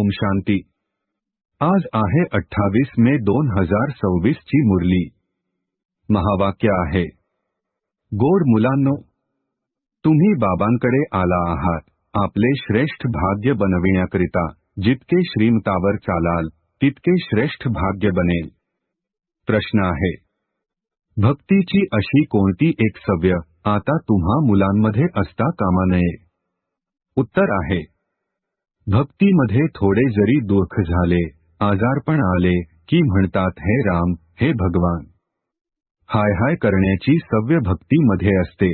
ओम शांती। आज आहे 28 मे 2026 ची मुरली। महावाक्य आहे, गोड मुलांनो, तुम्ही बाबांकडे आला आहात आपले श्रेष्ठ भाग्य बनविण्याकरिता। जितके श्रीमतावर चालाल तितके श्रेष्ठ भाग्य बनेल। प्रश्न आहे, भक्तीची अशी कोणती एक सवय आता तुम्हा मुलांमध्ये असता कामा नये? उत्तर आहे, भक्तीमध्ये थोडे जरी दुःख झाले, आजारपण आले की म्हणतात हे राम, हे भगवान। हाय हाय करण्याची सवय भक्तीमध्ये असते।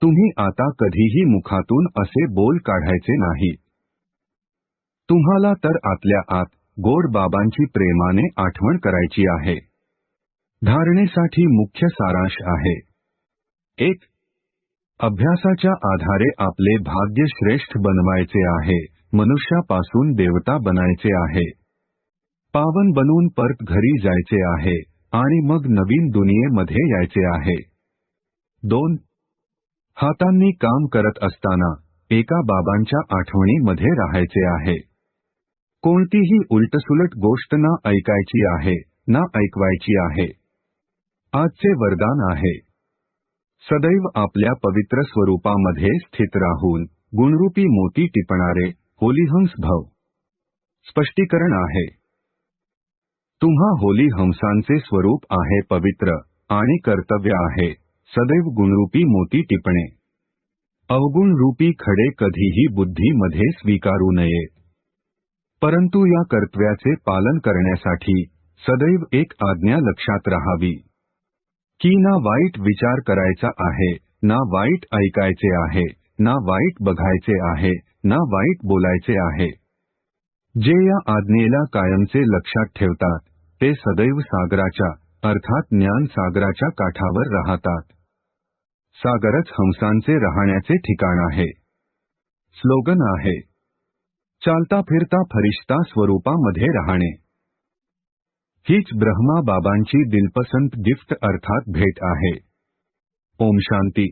तुम्ही आता कधीही मुखातून असे बोल काढायचे नाही। तुम्हाला तर आतल्या आत गोड बाबांची प्रेमाने आठवण करायची आहे। धारणेसाठी मुख्य सारांश आहे, 1. अभ्यासाच्या आधारे आपले भाग्य श्रेष्ठ बनवायचे आहे। मनुष्यापासून देवता बनायचे आहे। पावन बनून परत घरी जायचे आहे आणि मग नवीन दुनियेमध्ये यायचे आहे। 2. हातांनी काम करत असताना एका बाबांच्या आठवणीमध्ये राहायचे आहे। कोणतीही उलटसुलट गोष्ट ना ऐकायची आहे ना ऐकवायची आहे। आजचे वरदान आहे, सदैव आपल्या पवित्र स्वरूपामध्ये स्थित राहून गुणरूपी मोती टिपणारे होलीहंस भव। स्पष्टीकरण आहे, तुम्हा होलीहंसांचे स्वरूप आहे पवित्र आणि कर्तव्य आहे सदैव गुणरूपी मोती टिपणे। अवगुण रूपी खडे कधीही बुद्धीमध्ये स्वीकारू नयेत। परंतु या कर्तव्याचे पालन करण्यासाठी सदैव एक आज्ञा लक्षात राहावी, की ना वाईट विचार करायचा आहे, ना वाईट ऐकायचे आहे, ना वाईट बघायचे आहे, ना वाईट बोलायचे आहे। जे या आज्ञेला कायमचे लक्षात ठेवतात ते सदैव सागराच्या अर्थात ज्ञान सागराच्या काठावर राहतात। सागरच हंसांचे राहण्याचे ठिकाण आहे। स्लोगन आहे, चालता फिरता फरिश्ता स्वरूपामध्ये राहणे। हीच ब्रह्मा बाबांची दिलपसंत गिफ्ट अर्थात भेट आहे। ओम शांती।